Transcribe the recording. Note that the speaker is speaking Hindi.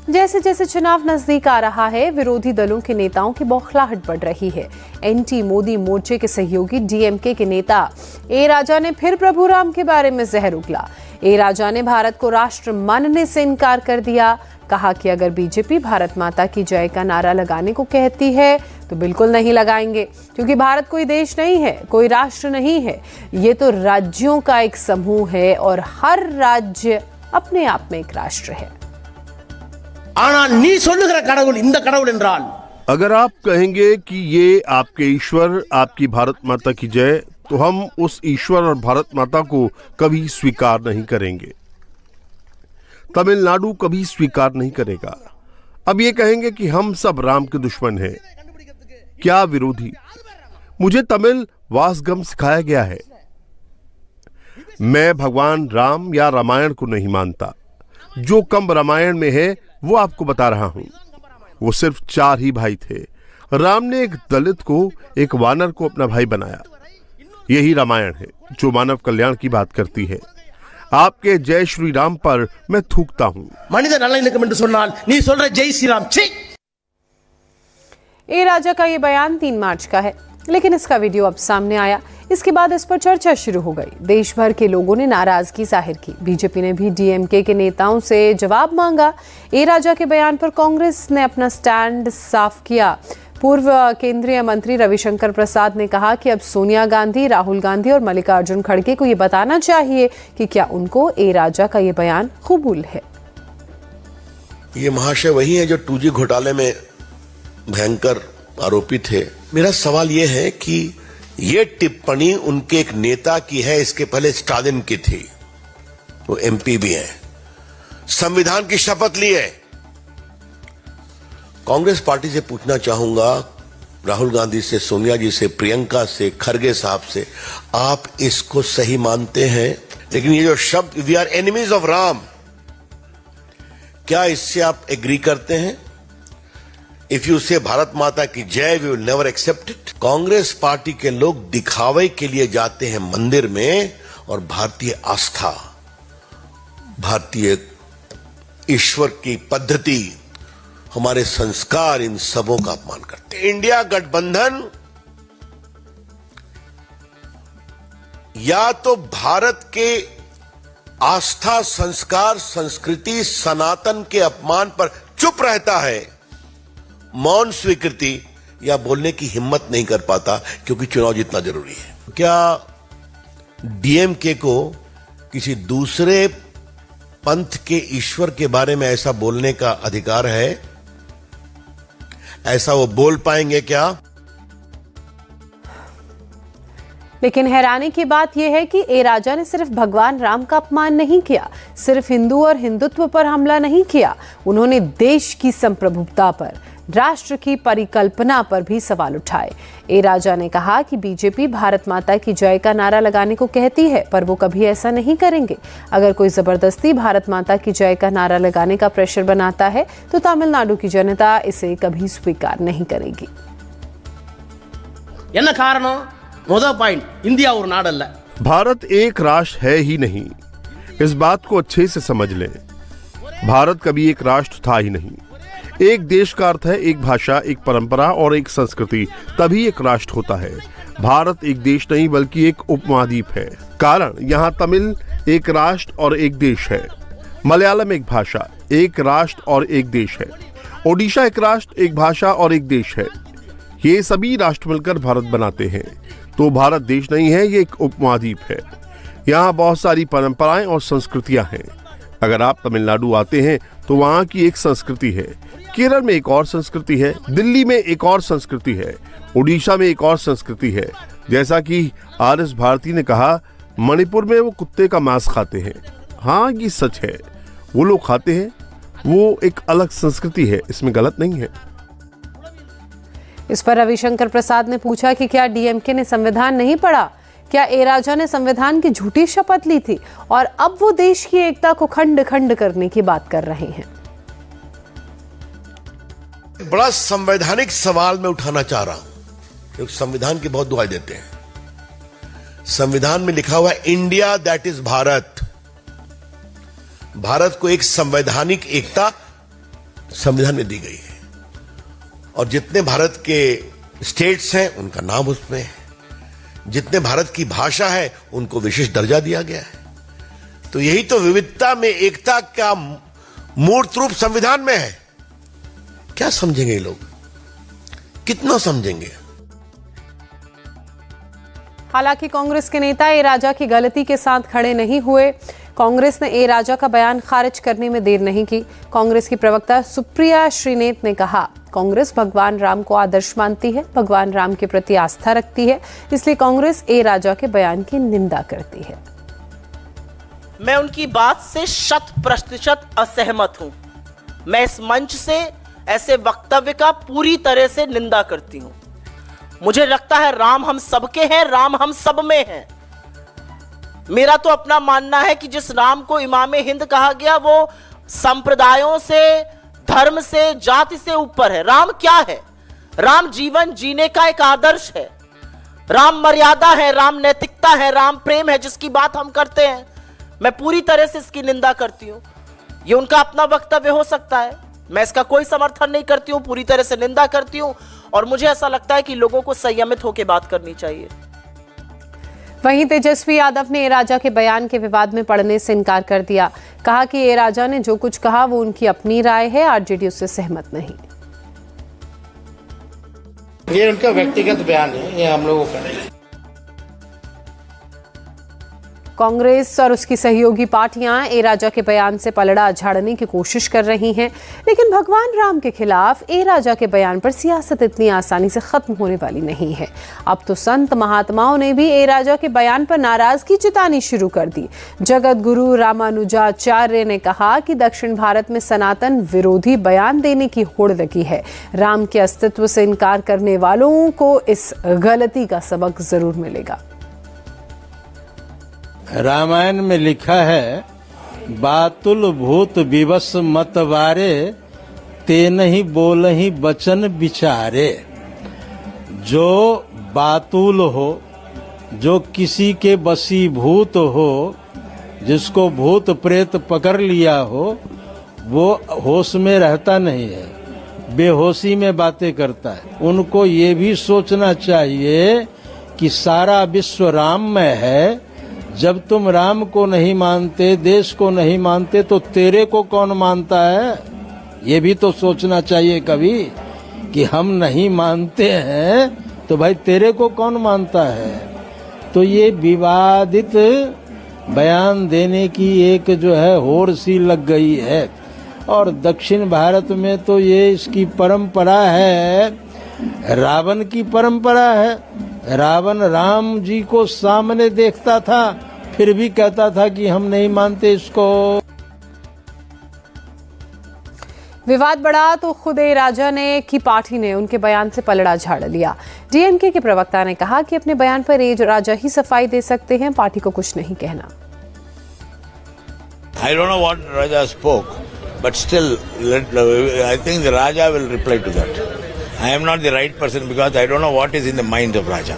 जैसे जैसे चुनाव नजदीक आ रहा है, विरोधी दलों के नेताओं की बौखलाहट बढ़ रही है। एंटी मोदी मोर्चे के सहयोगी डीएमके के नेता ए राजा ने फिर प्रभु राम के बारे में जहर उगला। ए राजा ने भारत को राष्ट्र मानने से इनकार कर दिया। कहा कि अगर बीजेपी भारत माता की जय का नारा लगाने को कहती है तो बिल्कुल नहीं लगाएंगे, क्योंकि भारत कोई देश नहीं है, कोई राष्ट्र नहीं है। ये तो राज्यों का एक समूह है और हर राज्य अपने आप में एक राष्ट्र है। अगर आप कहेंगे कि ये आपके ईश्वर, आपकी भारत माता की जय, तो हम उस ईश्वर और भारत माता को कभी स्वीकार नहीं करेंगे। तमिलनाडु कभी स्वीकार नहीं करेगा। अब ये कहेंगे कि हम सब राम के दुश्मन हैं। क्या विरोधी? मुझे तमिल वासगम सिखाया गया है। मैं भगवान राम या रामायण को नहीं मानता। जो कम रामायण में है वो आपको बता रहा हूं। वो सिर्फ 4 ही भाई थे। राम ने एक दलित को, एक वानर को अपना भाई बनाया। यही रामायण है जो मानव कल्याण की बात करती है। आपके जय श्री राम पर मैं थूकता हूं। ए राजा का ये बयान 3 मार्च का है, लेकिन इसका वीडियो अब सामने आया। इसके बाद इस पर चर्चा शुरू हो गई। देश भर के लोगों ने नाराजगी जाहिर की। बीजेपी ने भी डीएमके के नेताओं से जवाब मांगा। ए राजा के बयान पर कांग्रेस ने अपना स्टैंड साफ किया। पूर्व केंद्रीय मंत्री रविशंकर प्रसाद ने कहा कि अब सोनिया गांधी, राहुल गांधी और मल्लिकार्जुन खड़गे को ये बताना चाहिए कि क्या उनको ए राजा का ये बयान कबूल है। ये महाशय वही है जो 2G घोटाले में भयंकर आरोपी थे। मेरा सवाल यह है कि ये टिप्पणी उनके एक नेता की है, इसके पहले स्टालिन की थी। वो एमपी भी है, संविधान की शपथ ली है। कांग्रेस पार्टी से पूछना चाहूंगा, राहुल गांधी से, सोनिया जी से, प्रियंका से, खड़गे साहब से, आप इसको सही मानते हैं? लेकिन ये जो शब्द we are enemies of Ram, क्या इससे आप एग्री करते हैं? इफ यू से भारत माता की जय, we will never accept it. Congress party के लोग दिखावे के लिए जाते हैं मंदिर में और भारतीय आस्था, भारतीय ईश्वर की पद्धति, हमारे संस्कार, इन सबों का अपमान करते हैं। इंडिया गठबंधन या तो भारत के आस्था, संस्कार, संस्कृति, सनातन के अपमान पर चुप रहता है, मौन स्वीकृति या बोलने की हिम्मत नहीं कर पाता, क्योंकि चुनाव जीतना जरूरी है। क्या डीएमके को किसी दूसरे पंथ के ईश्वर के बारे में ऐसा बोलने का अधिकार है? ऐसा वो बोल पाएंगे क्या? लेकिन हैरानी की बात यह है कि ए राजा ने सिर्फ भगवान राम का अपमान नहीं किया, सिर्फ हिंदू और हिंदुत्व पर हमला नहीं किया। उन्होंने देश की संप्रभुता पर, राष्ट्र की परिकल्पना पर भी सवाल उठाए। ए राजा ने कहा कि बीजेपी भारत माता की जय का नारा लगाने को कहती है, पर वो कभी ऐसा नहीं करेंगे। अगर कोई जबरदस्ती भारत माता की जय का नारा लगाने का प्रेशर बनाता है तो तमिलनाडु की जनता इसे कभी स्वीकार नहीं करेगी। भारत एक राष्ट्र है ही नहीं, इस बात को अच्छे से समझ लें। भारत कभी एक राष्ट्र था ही नहीं। एक देश का अर्थ है एक भाषा, एक परंपरा और एक संस्कृति, तभी एक राष्ट्र होता है। भारत एक देश नहीं बल्कि एक उपमहाद्वीप है। कारण यहाँ तमिल एक राष्ट्र और एक देश है, मलयालम एक भाषा, एक राष्ट्र और एक देश है, ओडिशा एक राष्ट्र, एक भाषा और एक देश है। ये सभी राष्ट्र मिलकर भारत बनाते हैं। तो भारत देश नहीं है, ये एक उपमहाद्वीप है। यहाँ बहुत सारी परंपराएं और संस्कृतियां हैं। अगर आप तमिलनाडु आते हैं तो वहाँ की एक संस्कृति है, केरल में एक और संस्कृति है, दिल्ली में एक और संस्कृति है, उड़ीसा में एक और संस्कृति है। जैसा कि RS भारती ने कहा, मणिपुर में वो कुत्ते का मांस खाते हैं। हाँ, ये सच है, वो लोग खाते हैं, वो एक अलग संस्कृति है, इसमें गलत नहीं है। इस पर रविशंकर प्रसाद ने पूछा कि क्या डीएमके ने संविधान नहीं पढ़ा? क्या ए राजा ने संविधान की झूठी शपथ ली थी और अब वो देश की एकता को खंड खंड करने की बात कर रहे हैं? बड़ा संवैधानिक सवाल मैं उठाना चाह रहा हूं, क्योंकि संविधान की बहुत दुआएं देते हैं। संविधान में लिखा हुआ है India that is Bharat. Bharat को एक संवैधानिक एकता संविधान में दी गई है और जितने भारत के स्टेट्स हैं उनका नाम उसमें है, जितने भारत की भाषा है उनको विशेष दर्जा दिया गया है। तो यही तो विविधता में एकता का मूर्त रूप संविधान में है। क्या समझेंगे ये लोग, कितना समझेंगे? हालांकि कांग्रेस के नेता ए राजा की गलती के साथ खड़े नहीं हुए। कांग्रेस ने ए राजा का बयान खारिज करने में देर नहीं की। कांग्रेस की प्रवक्ता सुप्रिया श्रीनेत ने कहा, कांग्रेस भगवान राम को आदर्श मानती है, भगवान राम के प्रति आस्था रखती है, इसलिए कांग्रेस ए राजा के बयान की निंदा करती है। मैं उनकी बात से 100% असहमत हूं। मैं इस मंच से ऐसे वक्तव्य का पूरी तरह से निंदा करती हूं। मुझे लगता है राम हम सबके हैं, राम हम सब में है। मेरा तो अपना मानना है कि जिस राम को इमाम हिंद कहा गया वो संप्रदायों से, धर्म से, जाति से ऊपर है। राम क्या है? राम जीवन जीने का एक आदर्श है, राम मर्यादा है, राम नैतिकता है, राम प्रेम है, जिसकी बात हम करते हैं। मैं पूरी तरह से इसकी निंदा करती हूं। ये उनका अपना वक्तव्य हो सकता है, मैं इसका कोई समर्थन नहीं करती हूं, पूरी तरह से निंदा करती हूं और मुझे ऐसा लगता है कि लोगों को संयमित होकर बात करनी चाहिए। वहीं तेजस्वी यादव ने ए राजा के बयान के विवाद में पड़ने से इनकार कर दिया। कहा कि ए राजा ने जो कुछ कहा वो उनकी अपनी राय है, आरजेडी उससे सहमत नहीं। ये उनका व्यक्तिगत बयान है, ये हम लोगों का नहीं। कांग्रेस और उसकी सहयोगी पार्टियां ए राजा के बयान से पलड़ा झाड़ने की कोशिश कर रही हैं, लेकिन भगवान राम के खिलाफ ए राजा के बयान पर सियासत इतनी आसानी से खत्म होने वाली नहीं है। अब तो संत महात्माओं ने भी ए राजा के बयान पर नाराजगी जतानी शुरू कर दी। जगत गुरु रामानुजाचार्य ने कहा कि दक्षिण भारत में सनातन विरोधी बयान देने की होड़ लगी है। राम के अस्तित्व से इनकार करने वालों को इस गलती का सबक जरूर मिलेगा। रामायण में लिखा है, बातुल भूत विवश मतवारे, ते नहीं बोलहि बचन विचारे। जो बातुल हो, जो किसी के वशीभूत हो, जिसको भूत प्रेत पकड़ लिया हो, वो होश में रहता नहीं है, बेहोशी में बातें करता है। उनको ये भी सोचना चाहिए कि सारा विश्व राममय है। जब तुम राम को नहीं मानते, देश को नहीं मानते, तो तेरे को कौन मानता है? ये भी तो सोचना चाहिए कभी कि हम नहीं मानते हैं तो भाई तेरे को कौन मानता है। तो ये विवादित बयान देने की एक जो है होड़ सी लग गई है और दक्षिण भारत में तो ये इसकी परंपरा है, रावण की परंपरा है। रावण राम जी को सामने देखता था, फिर भी कहता था कि हम नहीं मानते इसको। विवाद बढ़ा तो खुद ए राजा ने की पार्टी ने उनके बयान से पलड़ा झाड़ लिया। डीएमके के प्रवक्ता ने कहा कि अपने बयान पर ए राजा ही सफाई दे सकते हैं, पार्टी को कुछ नहीं कहना। I don't know what Raja spoke, but still, I think the Raja will reply to that. I am not the right person because I don't know what is in the mind of Raja.